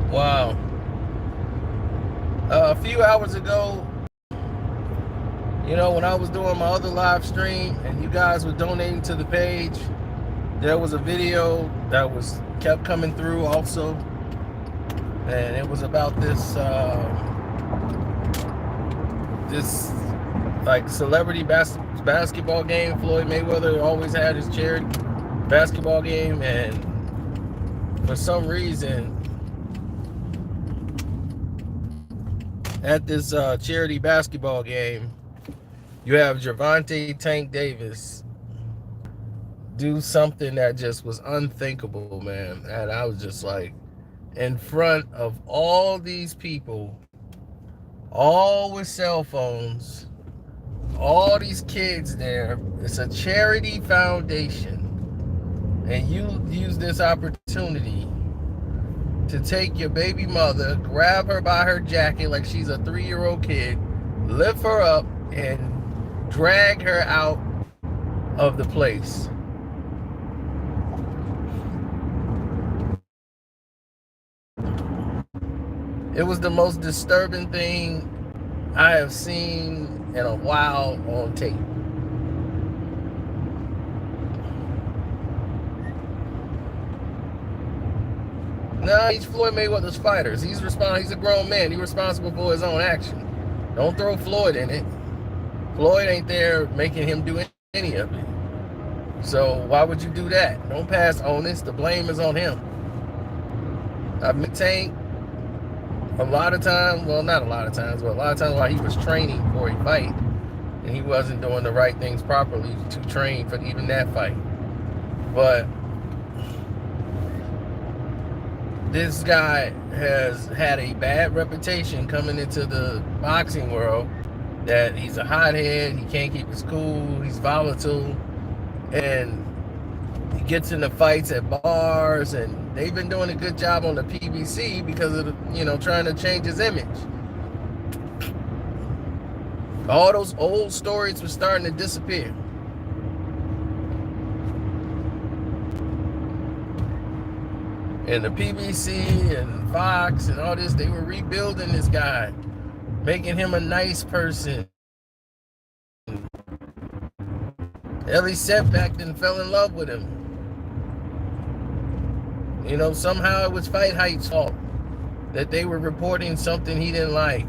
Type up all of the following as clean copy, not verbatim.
Wow. A few hours ago, when I was doing my other live stream and you guys were donating to the page, there was a video that was kept coming through also, and it was about this like celebrity basketball game. Floyd Mayweather always had his charity basketball game, and for some reason at this charity basketball game, you have Gervonta Tank Davis do something that just was unthinkable, man. And I was just like, in front of all these people, all with cell phones, all these kids there. It's a charity foundation. And you use this opportunity to take your baby mother, grab her by her jacket like she's a 3-year-old kid, lift her up, and drag her out of the place. It was the most disturbing thing I have seen in a while on tape. Nah, he's Floyd Mayweather's fighter. He's a grown man. He's responsible for his own action. Don't throw Floyd in it. Floyd ain't there making him do any of it. So why would you do that? Don't pass onus. The blame is on him. I've met Tank a lot of times, well, not a lot of times, but a lot of times while he was training for a fight, and he wasn't doing the right things properly to train for even that fight. But this guy has had a bad reputation coming into the boxing world, that he's a hothead, he can't keep his cool, he's volatile, and he gets into fights at bars, and they've been doing a good job on the PBC because of trying to change his image. All those old stories were starting to disappear. And the PBC and Fox and all this, they were rebuilding this guy, making him a nice person. Ellie setbacked and fell in love with him. Somehow it was Fight Hype's fault that they were reporting something he didn't like.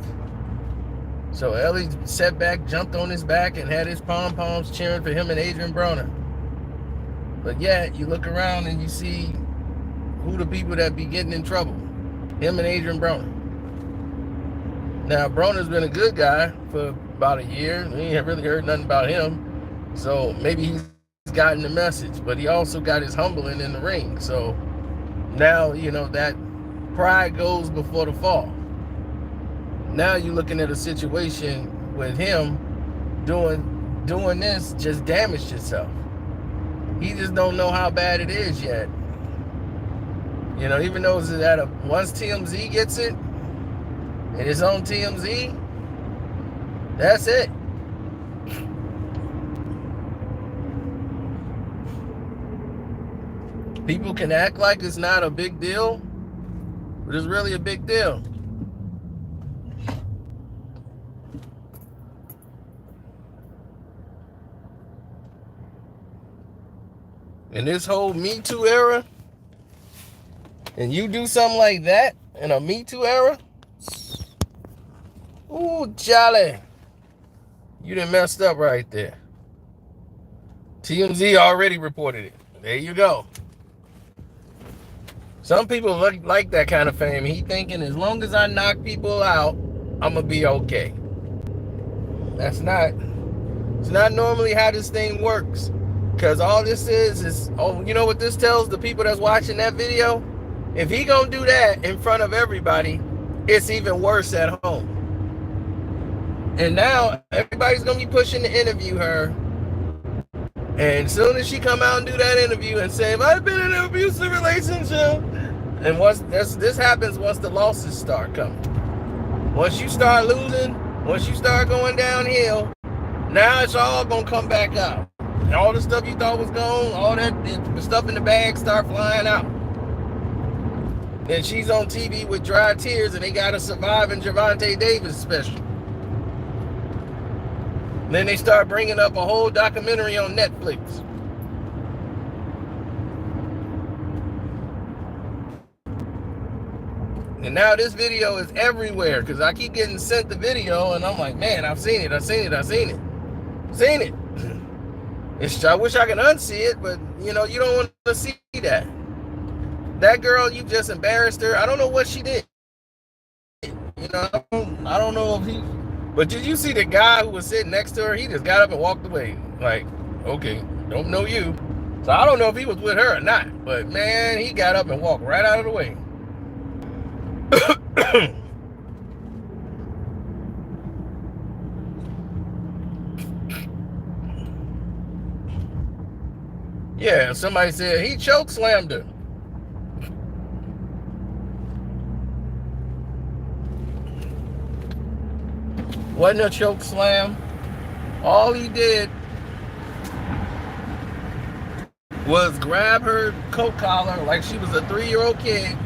So Ellie setback jumped on his back and had his pom-poms cheering for him and Adrian Broner. But yet, you look around and you see who the people that be getting in trouble. Him and Adrian Broner. Now, Broner's been a good guy for about a year. We ain't really heard nothing about him. So maybe he's gotten the message. But he also got his humbling in the ring. So now, that pride goes before the fall. Now you're looking at a situation with him doing this, just damaged himself. He just don't know how bad it is yet. Even though it's once TMZ gets it, and it's on TMZ, that's it. People can act like it's not a big deal, but it's really a big deal. In this whole Me Too era, and you do something like that in a Me Too era, ooh, Charlie, you done messed up right there. TMZ already reported it. There you go. Some people like that kind of fame. He thinking, as long as I knock people out, I'm gonna be okay. It's not normally how this thing works. Because all this is, you know what this tells the people that's watching that video? If he gonna do that in front of everybody, it's even worse at home. And now everybody's gonna be pushing to interview her. And as soon as she come out and do that interview and say, I've been in an abusive relationship. And this happens once the losses start coming. Once you start losing, once you start going downhill, now it's all gonna come back out. And all the stuff you thought was gone, all that the stuff in the bag start flying out. Then she's on TV with dry tears, and they got a Surviving Gervonta Davis special. Then they start bringing up a whole documentary on Netflix. And now this video is everywhere because I keep getting sent the video, and I'm like, man, I've seen it. I wish I could unsee it, but you know, you don't want to see that. That girl, you just embarrassed her. I don't know what she did. You know, I don't know if he. But did you see the guy who was sitting next to her? He just got up and walked away. Like, okay, don't know you. So I don't know if he was with her or not. But man, he got up and walked right out of the way. Yeah, somebody said he choke slammed her. Wasn't a choke slam. All he did was grab her coat collar like she was a 3-year-old kid,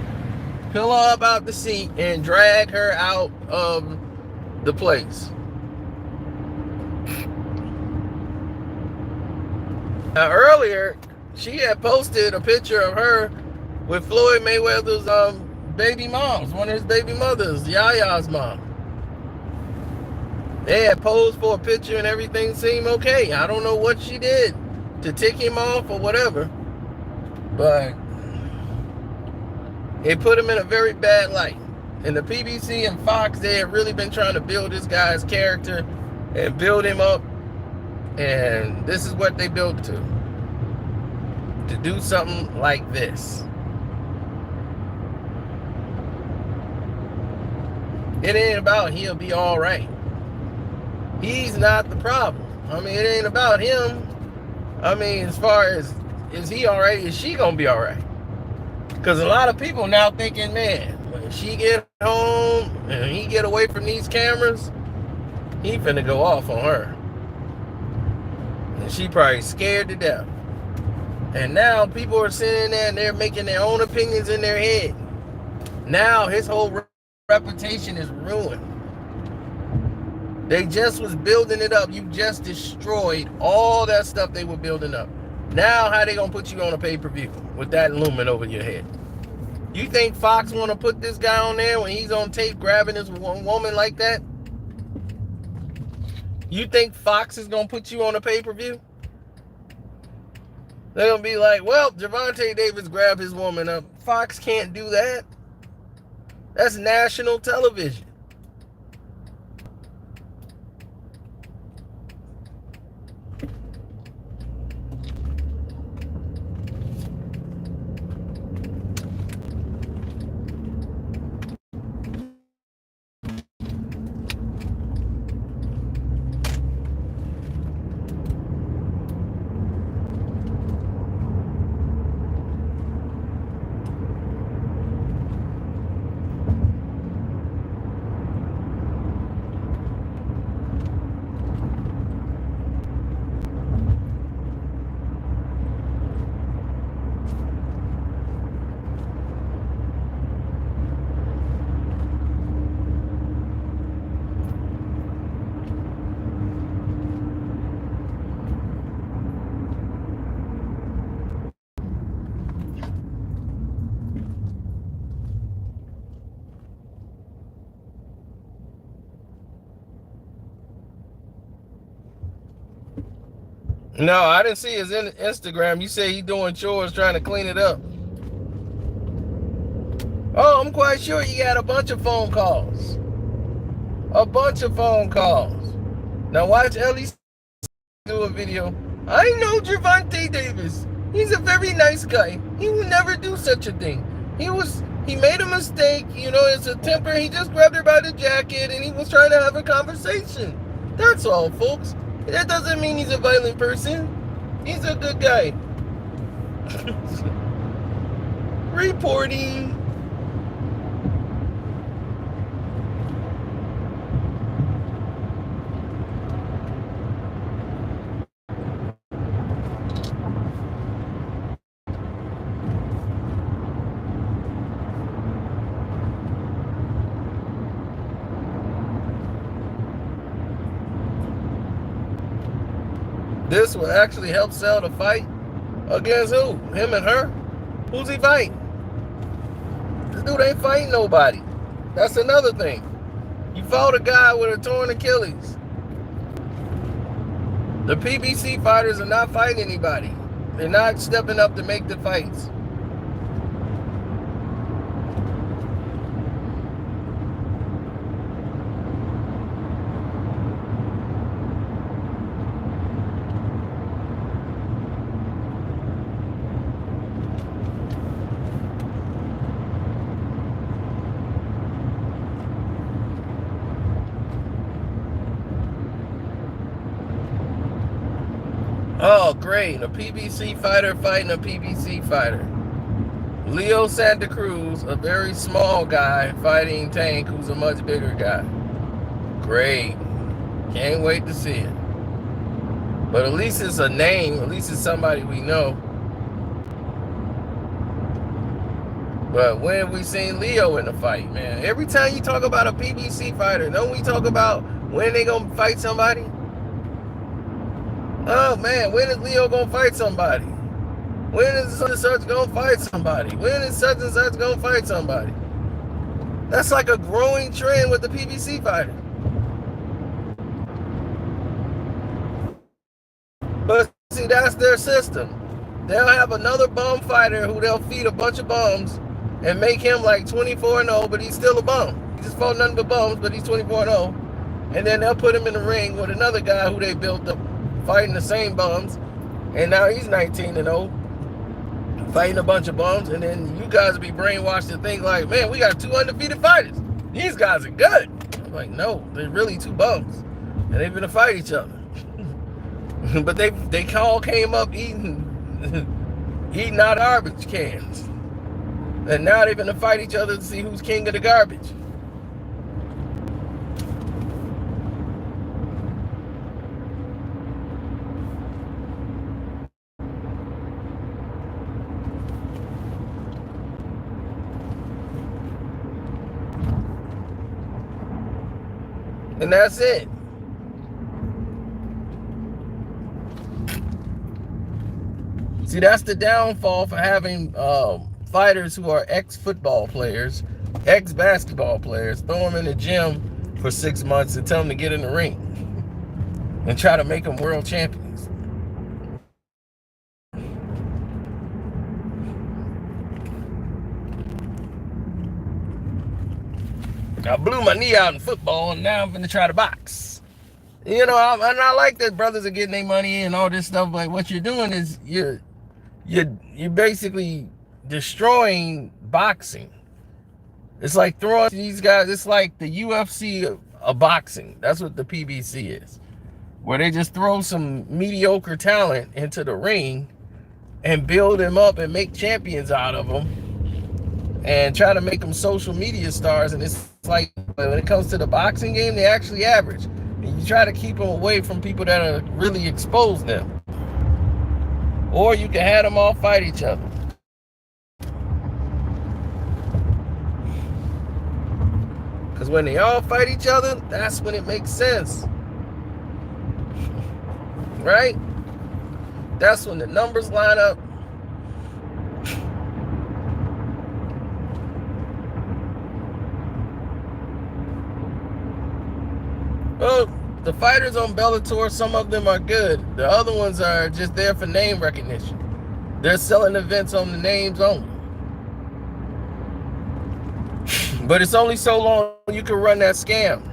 pull her up out the seat, and drag her out of the place. Now earlier, she had posted a picture of her with Floyd Mayweather's baby moms, one of his baby mothers, Yaya's mom. They had posed for a picture and everything seemed okay. I don't know what she did to tick him off or whatever, but it put him in a very bad light. And the PBC and Fox, they had really been trying to build this guy's character and build him up. And this is what they built to do something like this. It ain't about he'll be all right. He's not the problem. I mean, it ain't about him. I mean, as far as, is he all right? Is she gonna be all right? Because a lot of people now thinking, man, when she get home and he get away from these cameras, he finna go off on her. And she probably scared to death. And now people are sitting there and they're making their own opinions in their head. Now his whole reputation is ruined. They just was building it up. You just destroyed all that stuff they were building up. Now how they gonna put you on a pay-per-view with that looming over your head? You think Fox wanna put this guy on there when he's on tape grabbing this woman like that? You think Fox is gonna put you on a pay-per-view? They're gonna be like, well, Gervonta Davis grabbed his woman up. Fox can't do that. That's national television. No, I didn't see his Instagram. You say he doing chores trying to clean it up. Oh, I'm quite sure he got a bunch of phone calls. A bunch of phone calls. Now watch Ellie do a video. I know Gervonta Davis. He's a very nice guy. He would never do such a thing. He made a mistake. You know, it's a temper. He just grabbed her by the jacket and he was trying to have a conversation. That's all, folks. That doesn't mean he's a violent person. He's a good guy. Reporting. This will actually help sell the fight against who? Him and her? Who's he fighting? This dude ain't fighting nobody. That's another thing. You fought a guy with a torn Achilles. The PBC fighters are not fighting anybody. They're not stepping up to make the fights. Oh, great. A PBC fighter fighting a PBC fighter. Leo Santa Cruz, a very small guy, fighting Tank, who's a much bigger guy. Great. Can't wait to see it. But at least it's a name. At least it's somebody we know. But when have we seen Leo in a fight, man? Every time you talk about a PBC fighter, don't we talk about when they gonna fight somebody? Oh man, when is Leo gonna fight somebody? When is such and such gonna fight somebody? When is such and such gonna fight somebody? That's like a growing trend with the PBC fighter. But see, that's their system. They'll have another bum fighter who they'll feed a bunch of bums and make him like 24-0, but he's still a bum. He just fought nothing but bums, but he's 24-0. And then they'll put him in the ring with another guy who they built up fighting the same bums, and now he's 19-0, fighting a bunch of bums, and then you guys will be brainwashed to think like, man, we got 2 undefeated fighters. These guys are good. I'm like, no, they're really 2 bums, and they're gonna fight each other. But they all came up eating out of garbage cans, and now they're gonna fight each other to see who's king of the garbage. And that's it. See, that's the downfall for having fighters who are ex-football players, ex-basketball players. Throw them in the gym for 6 months and tell them to get in the ring and try to make them world champions. I blew my knee out in football, and now I'm going to try to box. You know, I like that brothers are getting their money and all this stuff, but what you're doing is you're basically destroying boxing. It's like throwing these guys, it's like the UFC of boxing. That's what the PBC is, where they just throw some mediocre talent into the ring and build them up and make champions out of them and try to make them social media stars. And it's like, when it comes to the boxing game, they actually average. And you try to keep them away from people that are really expose them. Or you can have them all fight each other. Because when they all fight each other, that's when it makes sense. Right? That's when the numbers line up. Well, the fighters on Bellator, some of them are good. The other ones are just there for name recognition. They're selling events on the names only. But it's only so long you can run that scam.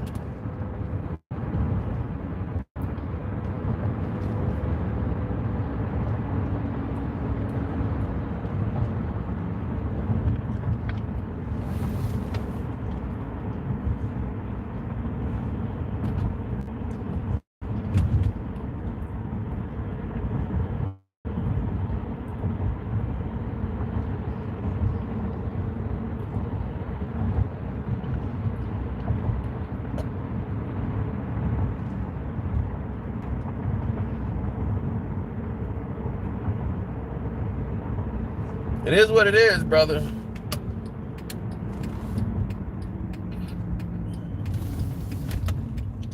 It is what it is, brother.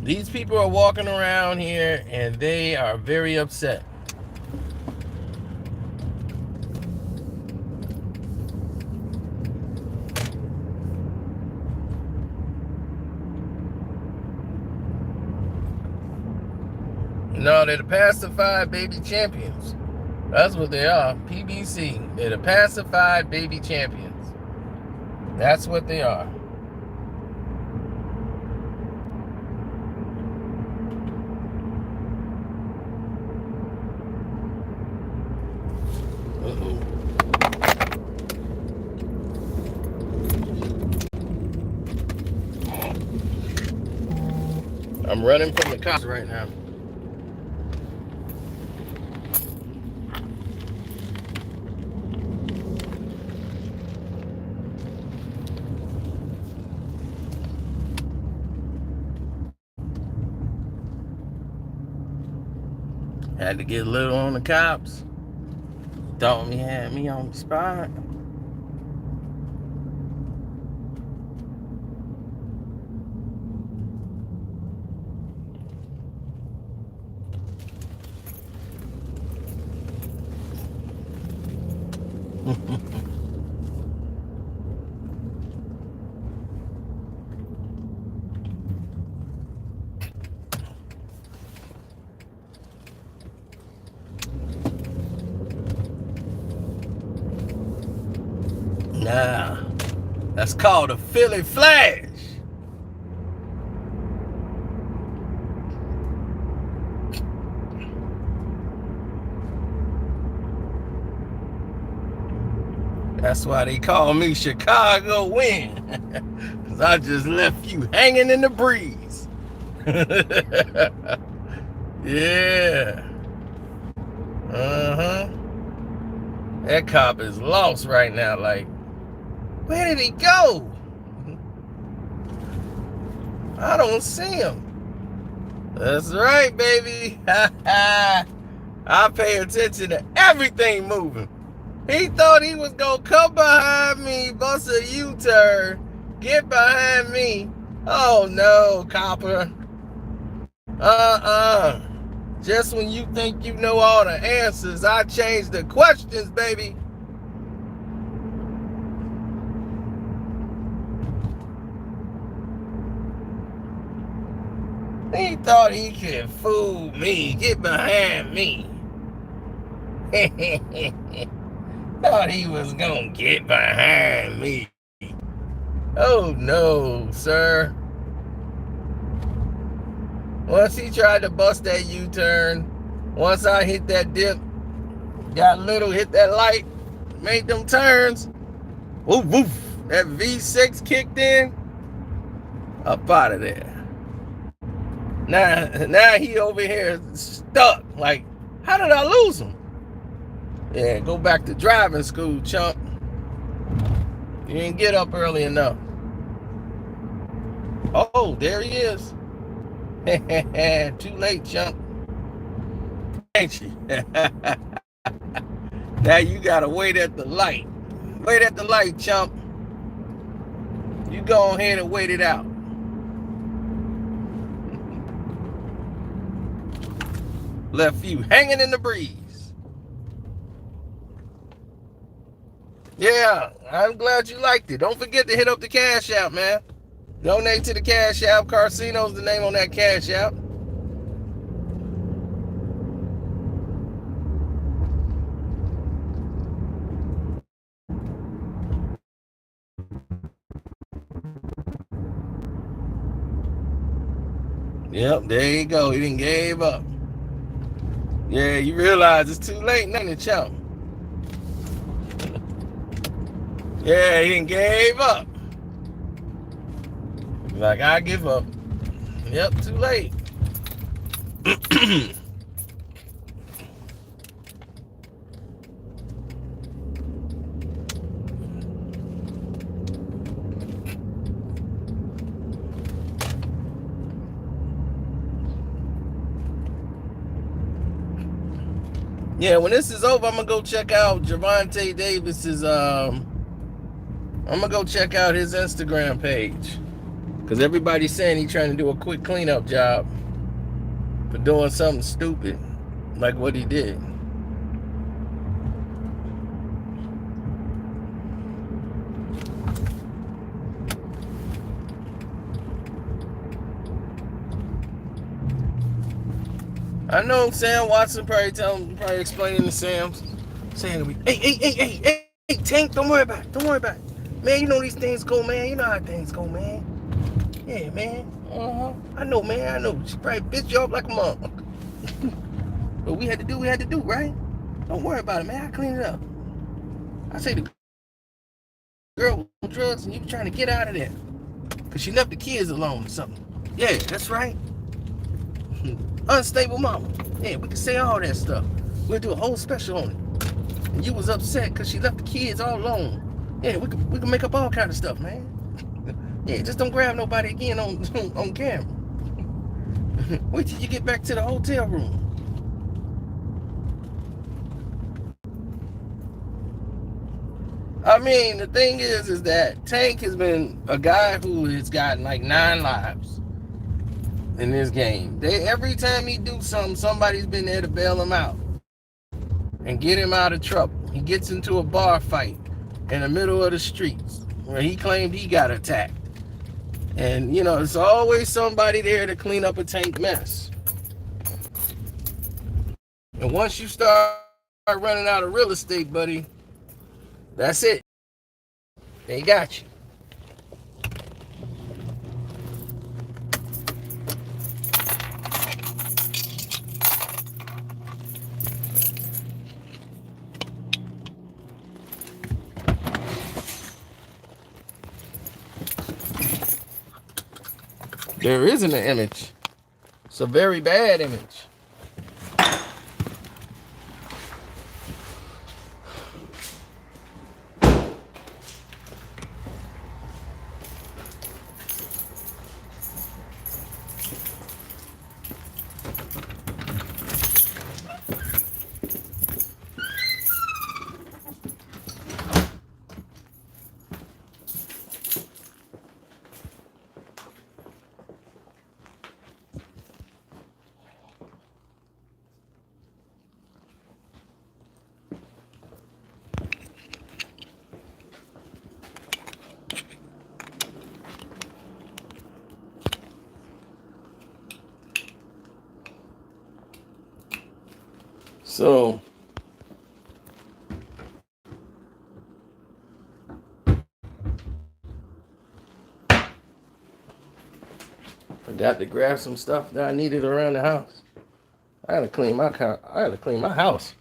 These people are walking around here and they are very upset. No, they're the pacified baby champions. That's what they are. PBC. They're the pacified baby champions. That's what they are. I'm running from the cops right now. Had to get a little on the cops. Thought he had me on the spot. Nah, that's called a Philly Flash. That's why they call me Chicago Wind. Cause I just left you hanging in the breeze. Yeah. That cop is lost right now. Like, where did he go? I don't see him. That's right, baby. I pay attention to everything moving. He thought he was gonna come behind me, bust a U-turn, get behind me. Oh no, copper. Just when you think you know all the answers, I change the questions, baby. He thought he could fool me, get behind me. Thought he was gonna get behind me. Oh no, sir. Once he tried to bust that U-turn, once I hit that dip, got little, hit that light, made them turns, woof woof, that V6 kicked in, up out of there. Now he over here stuck. Like, how did I lose him? Yeah, go back to driving school, chump. You didn't get up early enough. Oh, there he is. Too late, chump. Ain't you? Now you gotta wait at the light. Wait at the light, chump. You go ahead and wait it out. Left you hanging in the breeze. Yeah, I'm glad you liked it. Don't forget to hit up the Cash App, man. Donate to the Cash App. Carcino's the name on that Cash App. Yep, there you go. He didn't gave up. Yeah, you realize it's too late now to chump. Yeah, he didn't gave up. Like, I give up. Yep, too late. Yeah, when this is over, I'm gonna go check out Gervonta Davis's I'm gonna go check out his Instagram page. Because everybody's saying he's trying to do a quick cleanup job for doing something stupid like what he did. I know Sam Watson probably explaining to Sam, saying to me, hey, Tank, don't worry about it. Man, you know these things go, man. You know how things go, man. Yeah, man. I know, man. I know. She probably bitch you up like a mom. But we had to do, right? Don't worry about it, man. I clean it up. I say the girl with drugs and you trying to get out of there. Because she left the kids alone or something. Yeah, that's right. Unstable mama. Yeah, we can say all that stuff. We'll do a whole special on it. And you was upset because she left the kids all alone. Yeah, we can make up all kind of stuff, man. Yeah, just don't grab nobody again on camera. Wait till you get back to the hotel room. I mean, the thing is that Tank has been a guy who has gotten like 9 lives in this game. Every time he do something, somebody's been there to bail him out and get him out of trouble. He gets into a bar fight in the middle of the streets where he claimed he got attacked. And, you know, there's always somebody there to clean up a Tank mess. And once you start running out of real estate, buddy, that's it. They got you. There isn't an image. It's a very bad image. So forgot to grab some stuff that I needed around the house. I gotta clean my house.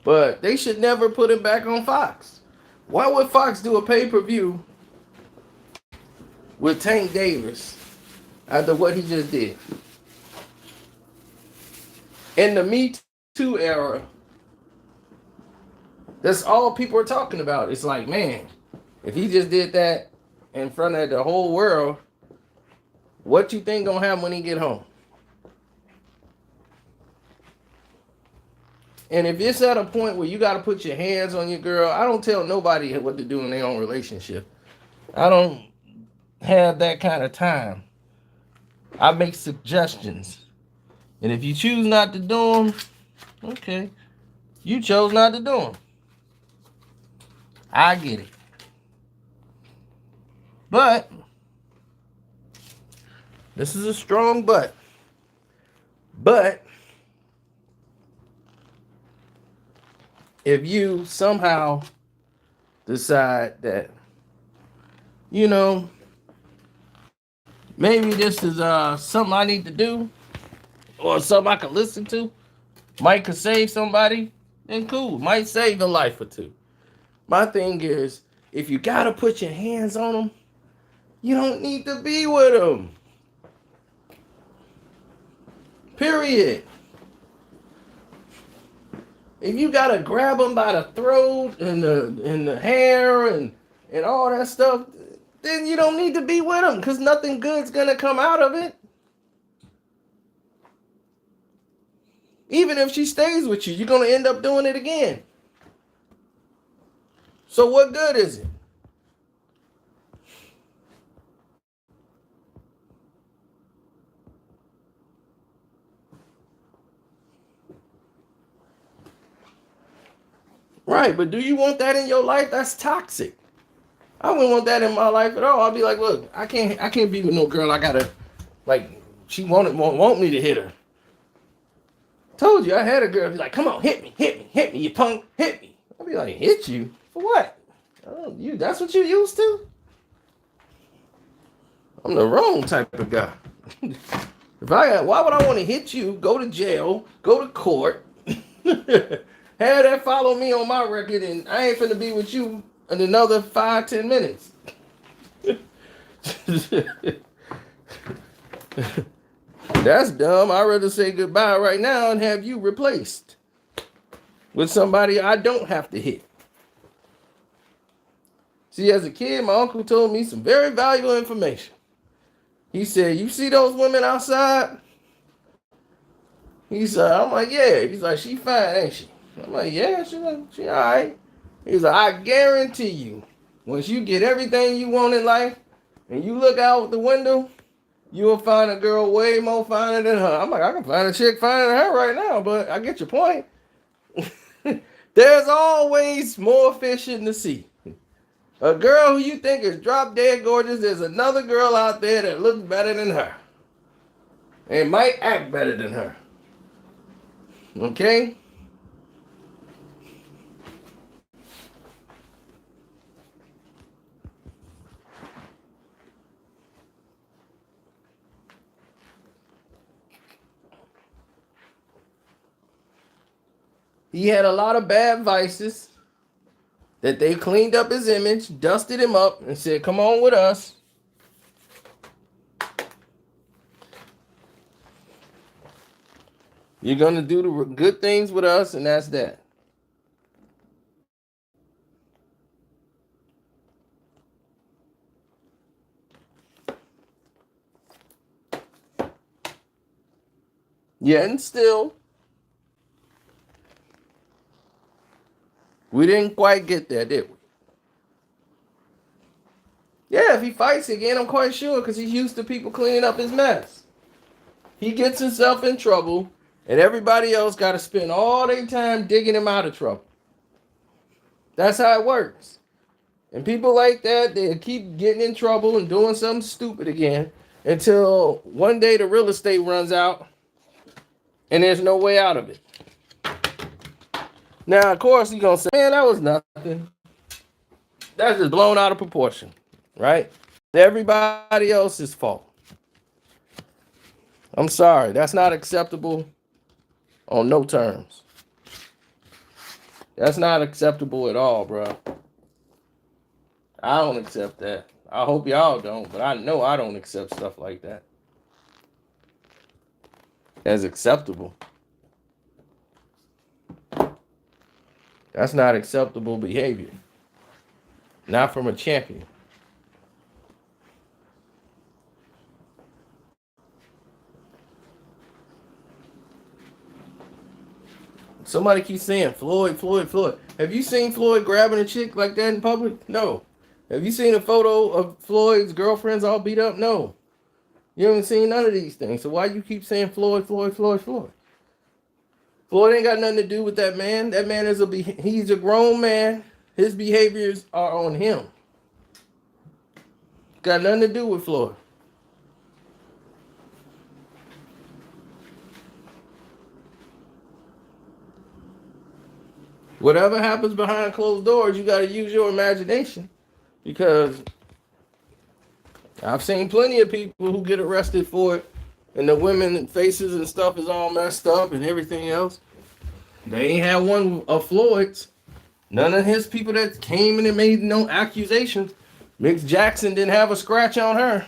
But they should never put him back on Fox. Why would Fox do a pay-per-view with Tank Davis after what he just did? In the Me Too era, that's all people are talking about. It's like, man, if he just did that in front of the whole world, what you think gonna happen when he get home? And if it's at a point where you got to put your hands on your girl, I don't tell nobody what to do in their own relationship. I don't have that kind of time. I make suggestions. And if you choose not to do them, okay. You chose not to do them. I get it. But this is a strong but. But if you somehow decide that, you know, maybe this is something I need to do or something I can listen to, might could save somebody, then cool, might save a life or two. My thing is, if you got to put your hands on them, you don't need to be with them. Period. If you gotta grab them by the throat and the hair and all that stuff, then you don't need to be with them because nothing good's gonna come out of it. Even if she stays with you, you're gonna end up doing it again. So what good is it? Right, but do you want that in your life? That's toxic. I wouldn't want that in my life at all. I'd be like, look, I can't be with no girl. I gotta, like, she want me to hit her. Told you I had a girl be like, come on, hit me, you punk, hit me. I'd be like, hit you for what? Oh, that's what you used to? I'm the wrong type of guy. Why would I want to hit you? Go to jail, go to court. Have that follow me on my record, and I ain't finna be with you in another 5-10 minutes. That's dumb. I'd rather say goodbye right now and have you replaced with somebody I don't have to hit. See, as a kid, my uncle told me some very valuable information. He said, you see those women outside? He said, I'm like, yeah. He's like, she fine, ain't she? I'm like, yeah, she all right. He's like, I guarantee you, once you get everything you want in life and you look out the window, you will find a girl way more finer than her. I'm like, I can find a chick finer than her right now, but I get your point. There's always more fish in the sea. A girl who you think is drop dead gorgeous, there's another girl out there that looks better than her and might act better than her. Okay? He had a lot of bad vices that they cleaned up his image, dusted him up, and said, come on with us. You're going to do the good things with us, and that's that. Yeah, and still, we didn't quite get there, did we? Yeah, if he fights again, I'm quite sure, because he's used to people cleaning up his mess. He gets himself in trouble, and everybody else got to spend all their time digging him out of trouble. That's how it works. And people like that, they keep getting in trouble and doing something stupid again until one day the real estate runs out and there's no way out of it. Now, of course, he's going to say, man, that was nothing. That's just blown out of proportion, right? Everybody else's fault. I'm sorry. That's not acceptable on no terms. That's not acceptable at all, bro. I don't accept that. I hope y'all don't, but I know I don't accept stuff like that as acceptable. That's not acceptable behavior. Not from a champion. Somebody keeps saying Floyd. Have you seen Floyd grabbing a chick like that in public? No. Have you seen a photo of Floyd's girlfriends all beat up? No. You haven't seen none of these things. So why you keep saying Floyd? Floyd ain't got nothing to do with that man. That man he's a grown man. His behaviors are on him. Got nothing to do with Floyd. Whatever happens behind closed doors, you got to use your imagination, because I've seen plenty of people who get arrested for it, and the women faces and stuff is all messed up and everything else. They ain't had one of Floyd's. None of his people that came in and made no accusations. Mick Jackson didn't have a scratch on her.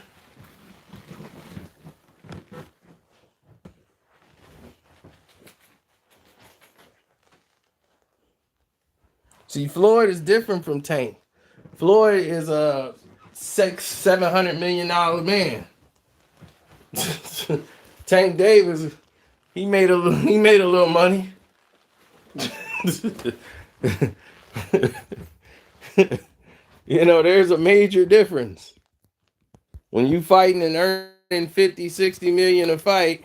See, Floyd is different from Tank. Floyd is a $700 million man. Tank Davis, he made a little money. You know, there's a major difference. When you fighting and earning 50, 60 million a fight,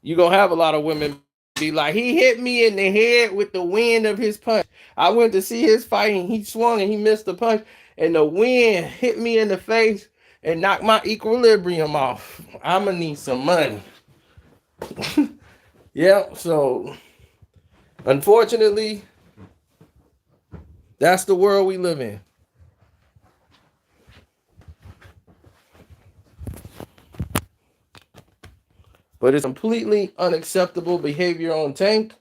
you're going to have a lot of women be like, he hit me in the head with the wind of his punch. I went to see his fight and he swung and he missed the punch and the wind hit me in the face and knocked my equilibrium off. I'm going to need some money. Yeah, so unfortunately, that's the world we live in. But it's completely unacceptable behavior on Tank.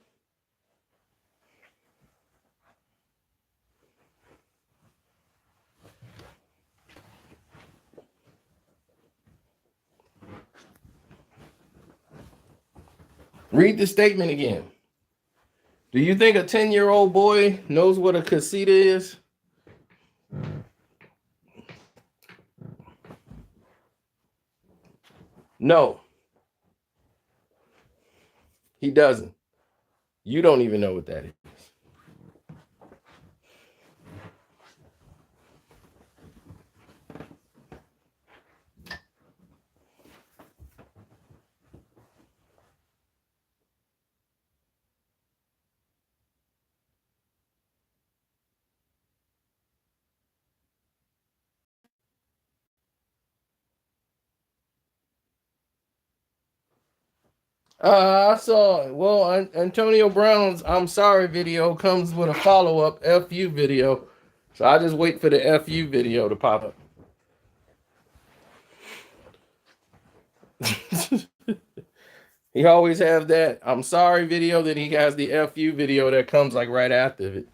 Read the statement again. Do you think a 10-year-old boy knows what a casita is? No, he doesn't. You don't even know what that is. I saw, well, Antonio Brown's I'm sorry video comes with a follow-up FU video. So I just wait for the FU video to pop up. He always have that I'm sorry video, then he has the FU video that comes like right after it.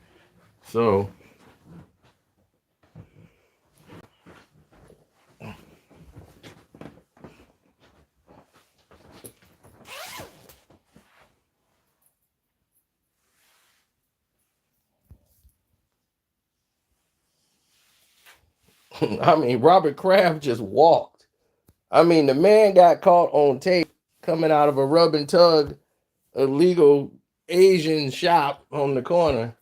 So I mean, Robert Kraft just walked. I mean, the man got caught on tape coming out of a rub and tug illegal Asian shop on the corner.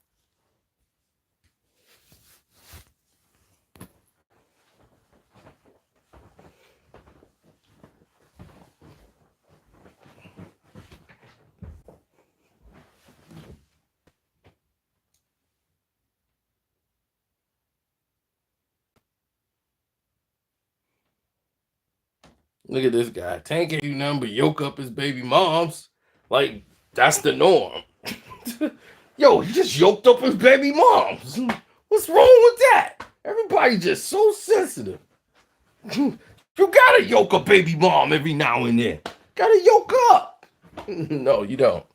Look at this guy. Tank ain't do nothing but yoke up his baby moms. Like, that's the norm. Yo, he just yoked up his baby moms. What's wrong with that? Everybody just so sensitive. You gotta yoke a baby mom every now and then. Gotta yoke up. No, you don't.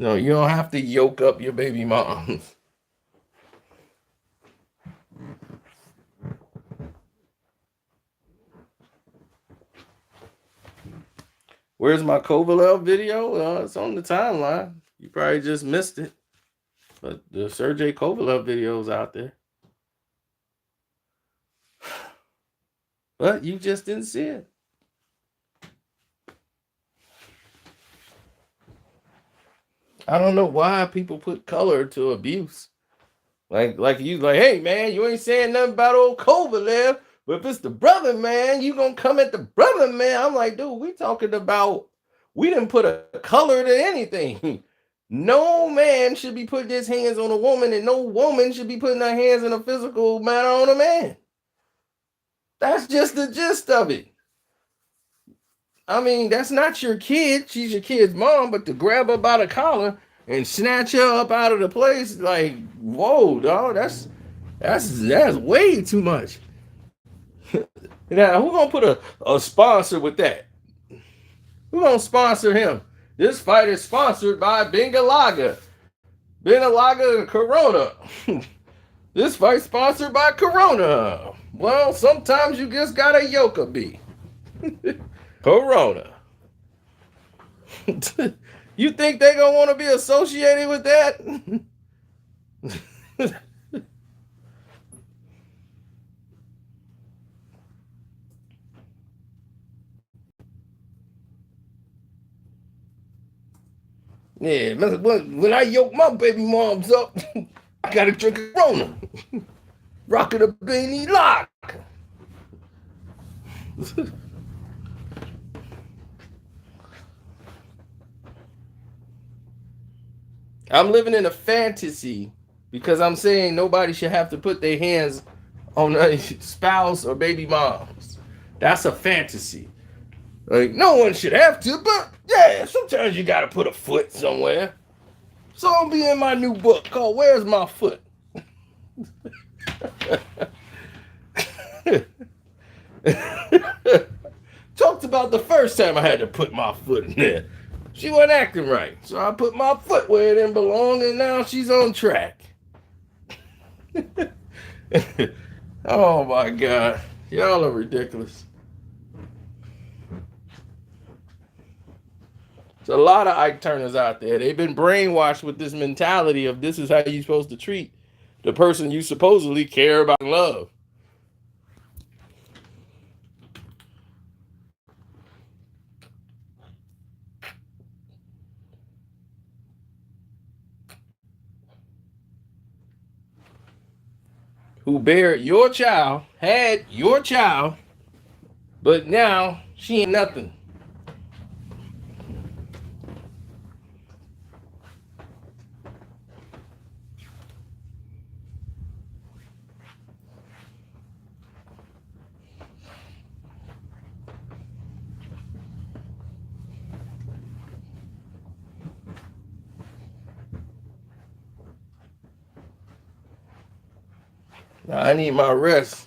No, you don't have to yoke up your baby moms. Where's my Kovalev video? It's on the timeline. You probably just missed it. But the Sergey Kovalev video is out there. But you just didn't see it. I don't know why people put color to abuse. Like you, like, hey man, you ain't saying nothing about old Kovalev. But if it's the brother, man, you gonna come at the brother, man. I'm like, dude, we talking about, we didn't put a color to anything. No man should be putting his hands on a woman, and no woman should be putting her hands in a physical manner on a man. That's just the gist of it. I mean, that's not your kid. She's your kid's mom, but to grab her by the collar and snatch her up out of the place, like, whoa, dog, that's way too much. Now, who gonna put a sponsor with that? Who gonna sponsor him? This fight is sponsored by Bengalaga. Bengalaga Corona. This fight sponsored by Corona. Well, sometimes you just gotta yoke a bee. Corona. You think they gonna want to be associated with that? Yeah, when I yoke my baby moms up, I gotta drink a Corona. Rockin' a beanie lock. I'm living in a fantasy because I'm saying nobody should have to put their hands on a spouse or baby moms. That's a fantasy. Like, no one should have to, but yeah, sometimes you gotta put a foot somewhere. So I'll be in my new book called Where's My Foot? Talked about the first time I had to put my foot in there. She wasn't acting right. So I put my foot where it didn't belong, and now she's on track. Oh my God. Y'all are ridiculous. There's a lot of Ike Turners out there. They've been brainwashed with this mentality of this is how you're supposed to treat the person you supposedly care about and love. Who buried your child, had your child, but now she ain't nothing. Now I need my rest.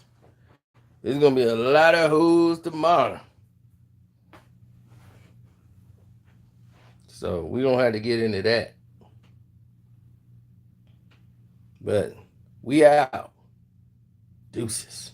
There's gonna be a lot of hoes tomorrow. So we don't have to get into that. But we out. Deuces.